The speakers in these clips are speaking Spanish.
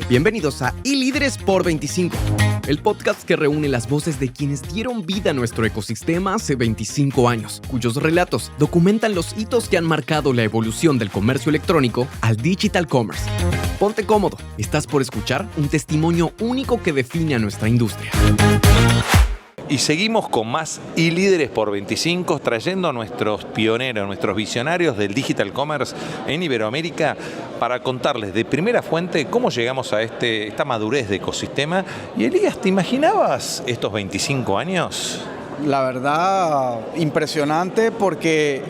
Bienvenidos a iLíderes por 25, el podcast que reúne las voces de quienes dieron vida a nuestro ecosistema hace 25 años, cuyos relatos documentan los hitos que han marcado la evolución del comercio electrónico al digital commerce. Ponte cómodo, estás por escuchar un testimonio único que define a nuestra industria. Y seguimos con más iLíderes por 25, trayendo a nuestros pioneros, nuestros visionarios del digital commerce en Iberoamérica para contarles de primera fuente cómo llegamos a esta madurez de ecosistema. Y Elías, ¿te imaginabas estos 25 años? La verdad, impresionante porque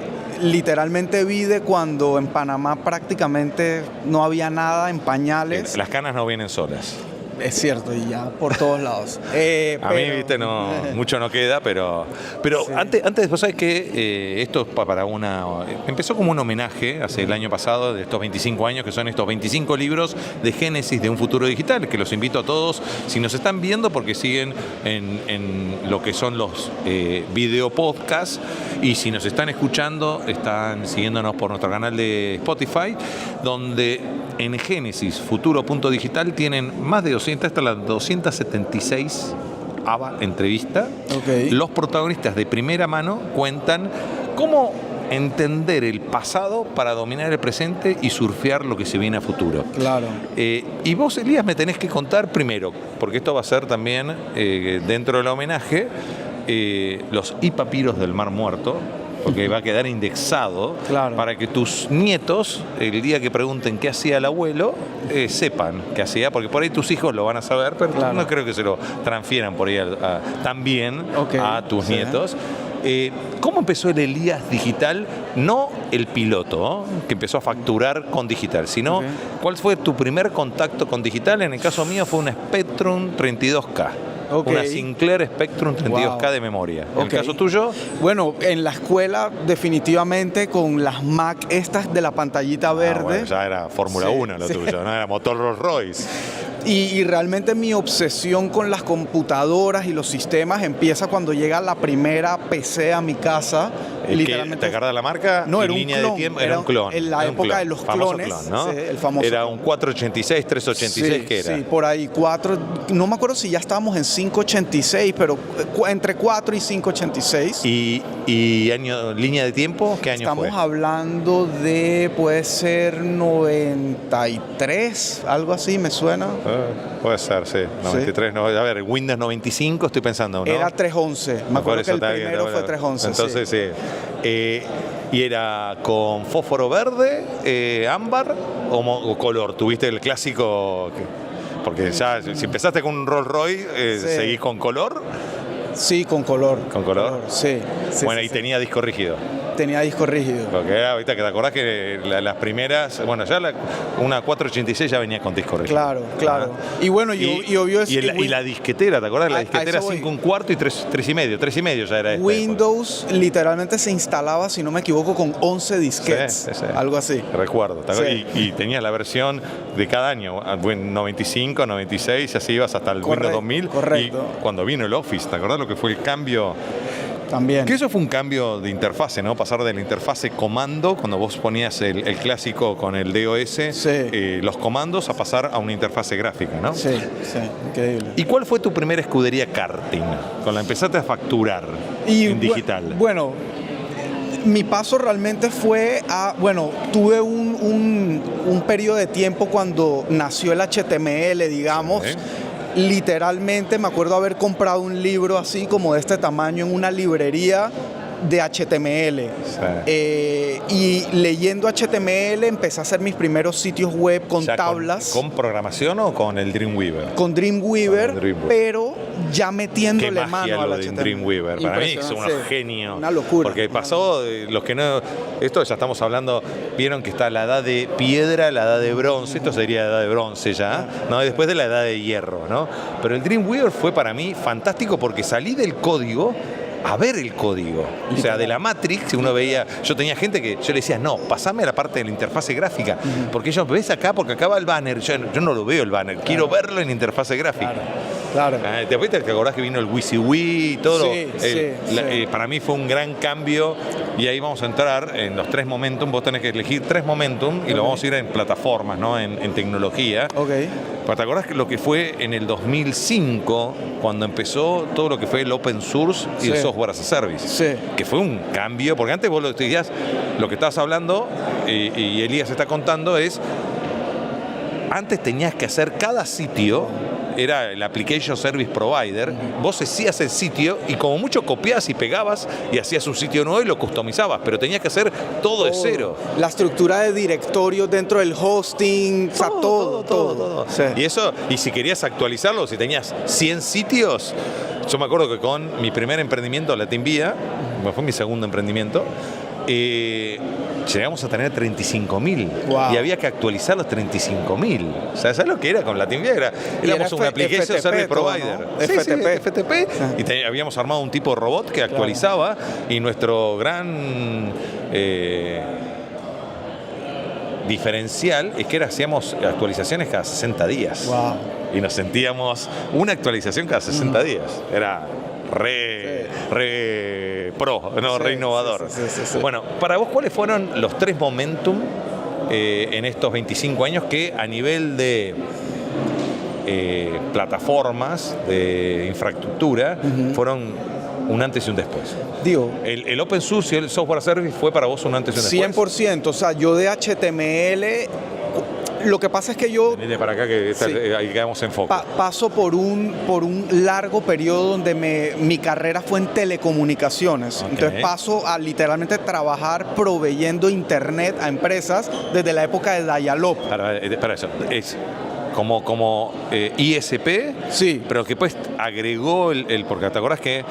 literalmente vi de cuando en Panamá prácticamente no había nada, en pañales. Las canas no vienen solas. Es cierto, y ya por todos lados. A mí, viste, no, mucho no queda, pero sí. antes vos sabés que esto es para empezó como un homenaje hace el año pasado de estos 25 años, que son estos 25 libros de génesis de un futuro digital, que los invito a todos, si nos están viendo, porque siguen en lo que son los video podcasts, y si nos están escuchando, están siguiéndonos por nuestro canal de Spotify, donde en Génesis, futuro.digital, tienen más de 200, hasta las 276 entrevista. Okay. Los protagonistas de primera mano cuentan cómo entender el pasado para dominar el presente y surfear lo que se viene a futuro. Claro. Y vos, Elías, me tenés que contar primero, porque esto va a ser también, dentro del homenaje, los e-papiros del Mar Muerto, porque va a quedar indexado, claro, para que tus nietos, el día que pregunten qué hacía el abuelo, sepan qué hacía, porque por ahí tus hijos lo van a saber, pero claro, no creo que se lo transfieran por ahí también a tus nietos. ¿Cómo empezó el Elías digital? No el piloto, que empezó a facturar con digital, sino ¿cuál fue tu primer contacto con digital? En el caso mío fue una Spectrum 32K. Una Sinclair Spectrum 32K de memoria. ¿En el caso tuyo? Bueno, en la escuela definitivamente con las Mac estas de la pantallita verde. Bueno, ya era Fórmula 1 lo tuyo, ¿no? Era motor Rolls Royce. Y realmente mi obsesión con las computadoras y los sistemas empieza cuando llega la primera PC a mi casa. Literalmente, ¿te acuerdas de la marca? No, era un línea clon. De tiempo, era un clon. En la época de los clones. Clon, ¿no? Sí, el famoso era clon. Un 486, 386, ¿qué era? Sí, por ahí, 4. No me acuerdo si ya estábamos en 586, pero entre 4 y 586. ¿Y línea de tiempo? ¿Qué año fue? Estamos hablando de, puede ser 93, algo así, me suena. Puede ser, sí. 93, no, a ver, Windows 95 estoy pensando, ¿no? Era 311. Me acuerdo que el primero fue 311. Entonces, sí. ¿Y era con fósforo verde, ámbar o color? ¿Tuviste el clásico? Porque ya, si empezaste con un Rolls Royce, ¿seguís con color? Sí, con color. ¿Con color? Sí. Bueno, y tenía disco rígido. Tenía disco rígido. Porque ahorita que te acordás que las primeras, bueno, ya una 486 ya venía con disco rígido. Claro. Y bueno, y obvio es... Y la disquetera, ¿te acordás? La disquetera 5 1/4 y 3,5 ya era esta. Windows literalmente se instalaba, si no me equivoco, con 11 disquetes. Sí. Algo así. Recuerdo. Y tenías la versión de cada año, 95, 96, y así ibas hasta el Windows 2000. Correcto. Y cuando vino el Office, ¿te acordás lo que fue el cambio? También. Que eso fue un cambio de interfase, ¿no? Pasar de la interfase comando, cuando vos ponías el clásico con el DOS, los comandos, a pasar a una interfase gráfica, ¿no? Sí, increíble. ¿Y cuál fue tu primera escudería karting? Con la empezaste a facturar en digital. Bueno, mi paso realmente fue tuve un periodo de tiempo cuando nació el HTML, digamos. Literalmente me acuerdo haber comprado un libro así como de este tamaño en una librería de HTML. Y leyendo HTML empecé a hacer mis primeros sitios web con tablas. ¿Con programación o con el Dreamweaver? Con Dreamweaver, pero ya metiéndole mano al HTML. Dreamweaver. Para mí es un genio. Una locura. Porque pasó, los que no... Esto ya estamos hablando, vieron que está la edad de piedra, la edad de bronce, esto sería la edad de bronce ya, ¿no? Y después de la edad de hierro, ¿no? Pero el Dreamweaver fue para mí fantástico porque salí del código a ver el código. O sea, de la Matrix, uno veía... Yo tenía gente que yo le decía, no, pasame a la parte de la interfase gráfica. Porque yo, ¿ves acá? Porque acá va el banner. Yo no lo veo el banner. Quiero verlo en interfase gráfica. Claro. Después te acordás que vino el WYSIWYG y todo. Sí, Para mí fue un gran cambio y ahí vamos a entrar en los 3 Momentum. Vos tenés que elegir 3 Momentum y lo vamos a ir en plataformas, ¿no? En tecnología. Ok. Pero ¿te acordás que lo que fue en el 2005 cuando empezó todo lo que fue el open source y el software as a service? Sí. Que fue un cambio, porque antes vos lo que estabas hablando y Elías está contando es, antes tenías que hacer cada sitio, era el Application Service Provider, vos hacías el sitio y como mucho copiabas y pegabas y hacías un sitio nuevo y lo customizabas, pero tenías que hacer todo de cero. La estructura de directorios dentro del hosting, todo. Sí. Y si querías actualizarlo, si tenías 100 sitios, yo me acuerdo que con mi primer emprendimiento, Latinvía, fue mi segundo emprendimiento, llegamos a tener 35.000 y había que actualizar los 35.000. O sea, ¿sabes lo que era con Latinvía? Éramos un Application Service Provider. ¿No? FTP. Y habíamos armado un tipo de robot que actualizaba y nuestro gran diferencial es que hacíamos actualizaciones cada 60 días. Wow. Y nos sentíamos una actualización cada 60 días. Era re pro, ¿no? Re innovador. Sí. Bueno, para vos, ¿cuáles fueron los 3 Momentum en estos 25 años que a nivel de plataformas, de infraestructura, fueron un antes y un después? Digo, El open source y el software service fue para vos un antes y un después. 100%. O sea, yo de HTML... Lo que pasa es que yo... Venite para acá que ahí quedamos en foco. Paso por un largo periodo donde mi carrera fue en telecomunicaciones. Okay. Entonces paso a literalmente trabajar proveyendo internet a empresas desde la época de Dial-Up. Para eso, es como ISP, sí, pero que pues agregó porque te acordás que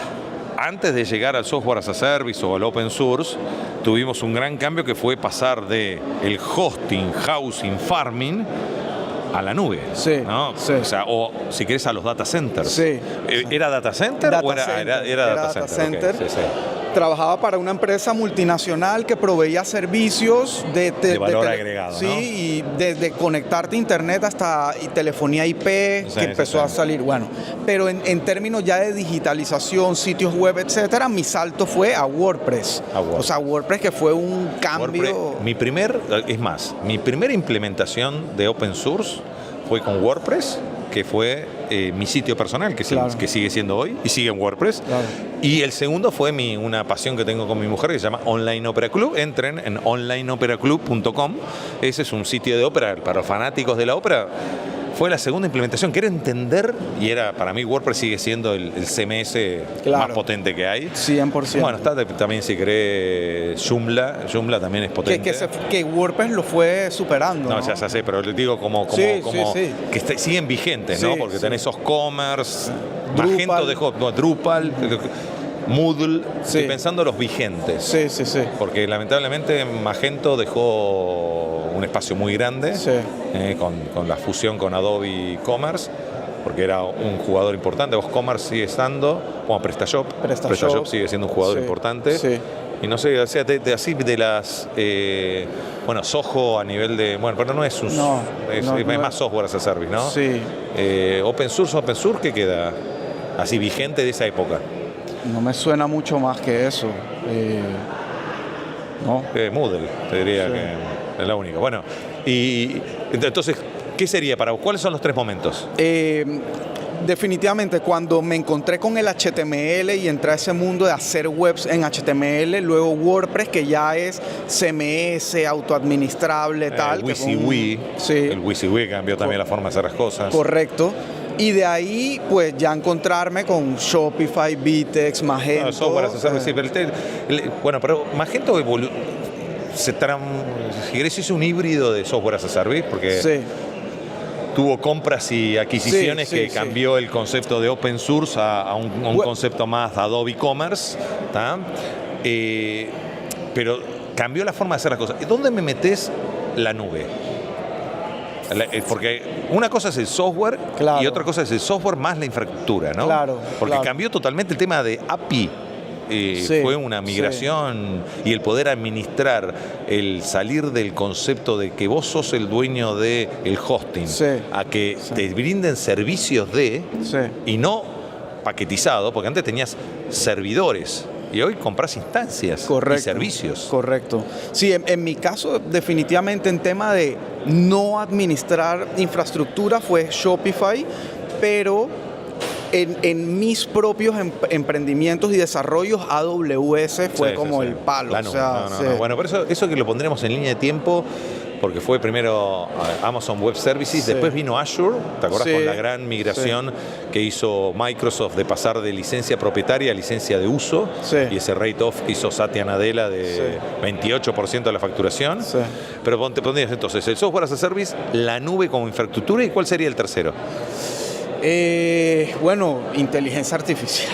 antes de llegar al software as a service o al open source, tuvimos un gran cambio que fue pasar de el hosting, housing, farming a la nube. Sí, ¿no? Sí. O sea, o si querés a los data centers. Sí. ¿Era data center o era data center? Okay, sí. Trabajaba para una empresa multinacional que proveía servicios de valor agregado, sí, ¿no? Y desde conectarte a internet hasta telefonía IP, que empezó a salir. Bueno, pero en términos ya de digitalización, sitios web, etcétera, mi salto fue a WordPress. O sea, WordPress, que fue un cambio. Mi primera implementación de open source fue con WordPress, que fue mi sitio personal, que sigue siendo hoy y sigue en WordPress. Claro. Y el segundo fue una pasión que tengo con mi mujer, que se llama Online Opera Club. Entren en onlineoperaclub.com. Ese es un sitio de ópera para los fanáticos de la ópera. Fue la segunda implementación. Quiero entender, y para mí WordPress sigue siendo el CMS más potente que hay. 100%. Bueno, está también, si querés, Joomla. Joomla también es potente. Que WordPress lo fue superando. No, ya sé, pero les digo como que siguen vigentes, ¿no? Porque tenés Oscommerce, Drupal. Magento dejó Drupal, Moodle, estoy pensando los vigentes. Sí. Porque lamentablemente Magento dejó un espacio muy grande con la fusión con Adobe Commerce, porque era un jugador importante. Commerce sigue estando, como PrestaShop sigue siendo un jugador importante. Sí. Y no sé, o sea, así de las... Soho a nivel de... Bueno, pero no es un... es más software as a service, ¿no? Sí. Open source, ¿qué queda así vigente de esa época? No me suena mucho más que eso. No. Moodle, te diría que es la única. Bueno, y entonces, ¿qué sería para vos? ¿Cuáles son los 3 momentos? Definitivamente, cuando me encontré con el HTML y entré a ese mundo de hacer webs en HTML, luego WordPress, que ya es CMS, autoadministrable, tal. El WYSIWYG. Sí. El WYSIWYG cambió también la forma de hacer las cosas. Correcto. Y de ahí, pues, ya encontrarme con Shopify, Vitex, Magento. Software as a service, pero Magento si querés, es un híbrido de software as a service, porque tuvo compras y adquisiciones que cambió el concepto de open source a un concepto más Adobe Commerce, pero cambió la forma de hacer las cosas. ¿Dónde me metes la nube? Porque una cosa es el software y otra cosa es el software más la infraestructura, ¿no? Claro. Porque cambió totalmente el tema de API. fue una migración y el poder administrar, el salir del concepto de que vos sos el dueño del hosting, a que te brinden servicios y no paquetizado, porque antes tenías servidores. Y hoy compras instancias y servicios. Correcto. Sí, en mi caso, definitivamente en tema de no administrar infraestructura fue Shopify, pero en mis propios emprendimientos y desarrollos, AWS fue como el palo. Bueno, por eso que lo pondremos en línea de tiempo, porque fue primero Amazon Web Services, después vino Azure, ¿te acuerdas? Con la gran migración que hizo Microsoft de pasar de licencia propietaria a licencia de uso, y ese rate-off que hizo Satya Nadella de 28% de la facturación. Pero te pondrías entonces el software as a service, la nube como infraestructura, ¿y cuál sería el tercero? Bueno, inteligencia artificial.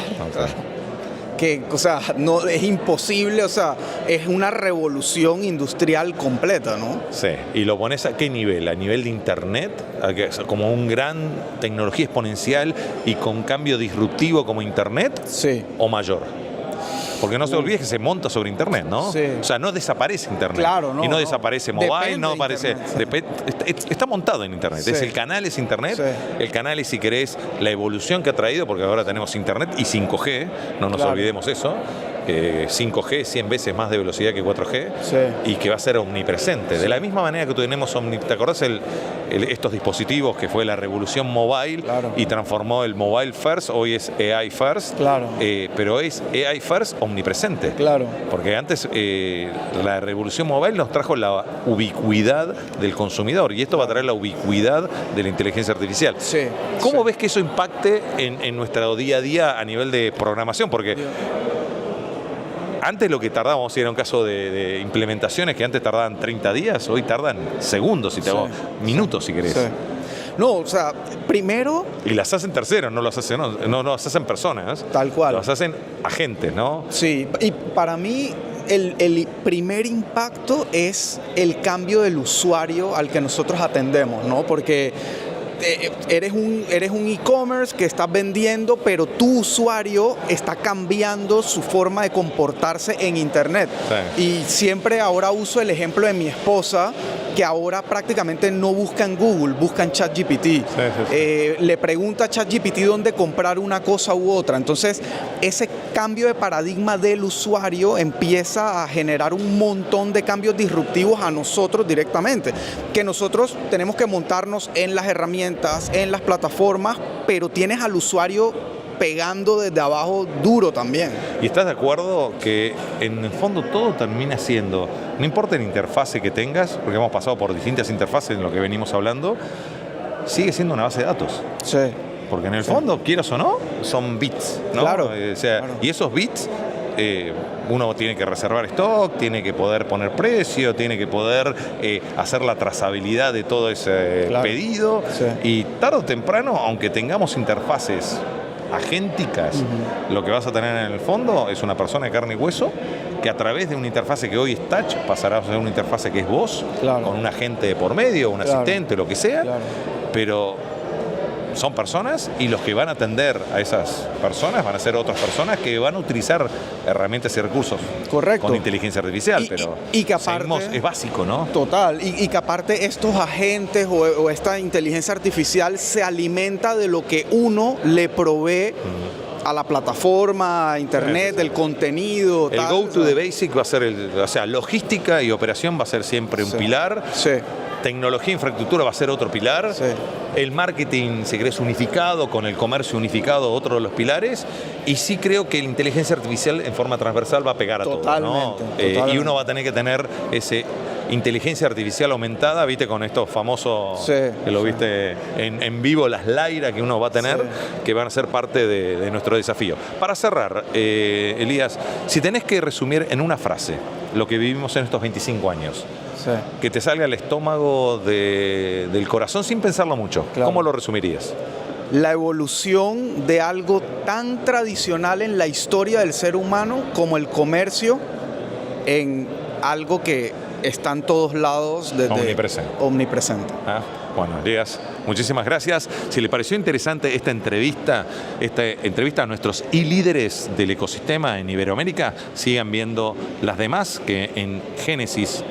Que, o sea, no, es imposible, o sea, es una revolución industrial completa, ¿no? Sí, y lo pones ¿a qué nivel? ¿A nivel de internet? ¿Como un gran tecnología exponencial y con cambio disruptivo como internet? Sí. ¿O mayor? Porque no se olvide que se monta sobre internet, ¿no? Sí. O sea, no desaparece internet. Claro, no. Y no desaparece mobile, Depende no aparece. Está montado en internet. Sí. El canal es internet. Sí. El canal es, si querés, la evolución que ha traído, porque ahora tenemos internet y 5G, no nos olvidemos eso. 5G es 100 veces más de velocidad que 4G, y que va a ser omnipresente. De la misma manera que tenemos, ¿te acordás estos dispositivos que fue la revolución mobile y transformó el mobile first? Hoy es AI first, pero es AI first omnipresente. Porque antes la revolución mobile nos trajo la ubicuidad del consumidor, y esto va a traer la ubicuidad de la inteligencia artificial. ¿Cómo ves que eso impacte en nuestro día a día a nivel de programación? Porque antes lo que tardábamos, si era un caso de implementaciones que antes tardaban 30 días, hoy tardan segundos, minutos si querés. No, o sea, primero... Y las hacen terceros, no las hacen personas. Tal cual. Las hacen agentes, ¿no? Sí, y para mí el primer impacto es el cambio del usuario al que nosotros atendemos, ¿no? Porque eres un e-commerce que estás vendiendo, pero tu usuario está cambiando su forma de comportarse en internet. Y siempre ahora uso el ejemplo de mi esposa, que ahora prácticamente no busca en Google, busca en ChatGPT. Le pregunta a ChatGPT dónde comprar una cosa u otra. Entonces, ese cambio de paradigma del usuario empieza a generar un montón de cambios disruptivos a nosotros directamente, que nosotros tenemos que montarnos en las herramientas, en las plataformas, pero tienes al usuario pegando desde abajo duro también. ¿Y estás de acuerdo que en el fondo todo termina siendo, no importa la interfase que tengas, porque hemos pasado por distintas interfaces en lo que venimos hablando, sigue siendo una base de datos? Porque en el fondo, quieras o no, son bits, ¿no? Y esos bits, uno tiene que reservar stock, tiene que poder poner precio, tiene que poder hacer la trazabilidad de todo ese pedido. Y tarde o temprano, aunque tengamos interfaces agénticas, lo que vas a tener en el fondo es una persona de carne y hueso que a través de una interfase que hoy es touch pasará a ser una interfase que es voz, con un agente de por medio, un asistente, lo que sea, pero son personas, y los que van a atender a esas personas van a ser otras personas que van a utilizar herramientas y recursos con inteligencia artificial, pero y que aparte, es básico, ¿no? Total, y que aparte estos agentes o esta inteligencia artificial se alimenta de lo que uno le provee a la plataforma, a internet, el contenido. El go to the basic va a ser, logística y operación va a ser siempre un pilar. Tecnología e infraestructura va a ser otro pilar. El marketing, si querés, unificado, con el comercio unificado, otro de los pilares. Y sí creo que la inteligencia artificial en forma transversal va a pegar a todo, ¿no? Y uno va a tener que tener ese inteligencia artificial aumentada, viste, con estos famosos, que lo viste en vivo, las Lyra que uno va a tener, que van a ser parte de nuestro desafío. Para cerrar, Elías, si tenés que resumir en una frase lo que vivimos en estos 25 años, que te salga el estómago del corazón sin pensarlo mucho, ¿cómo lo resumirías? La evolución de algo tan tradicional en la historia del ser humano como el comercio, en algo que está en todos lados, desde omnipresente. Bueno, Elías, muchísimas gracias. Si les pareció interesante esta entrevista a nuestros líderes del ecosistema en Iberoamérica, sigan viendo las demás que en Génesis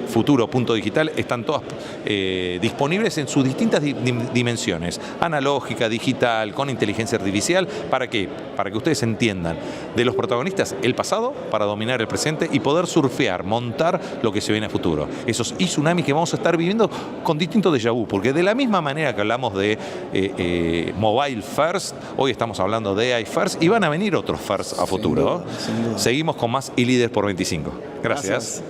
Futuro.digital están todas disponibles en sus distintas dimensiones, analógica, digital, con inteligencia artificial. ¿Para qué? Para que ustedes entiendan de los protagonistas el pasado para dominar el presente y poder surfear, montar lo que se viene a futuro. Esos tsunamis que vamos a estar viviendo con distintos déjà vu, porque de la misma manera que hablamos de mobile first, hoy estamos hablando de AI first y van a venir otros first a futuro. Sin duda. Seguimos con más iLíderes por 25. Gracias.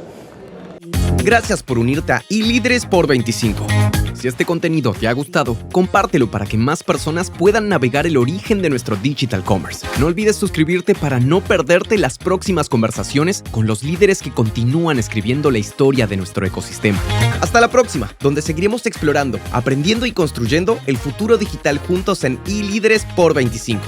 Gracias por unirte a iLíderes por 25. Si este contenido te ha gustado, compártelo para que más personas puedan navegar el origen de nuestro digital commerce. No olvides suscribirte para no perderte las próximas conversaciones con los líderes que continúan escribiendo la historia de nuestro ecosistema. Hasta la próxima, donde seguiremos explorando, aprendiendo y construyendo el futuro digital juntos en iLíderes por 25.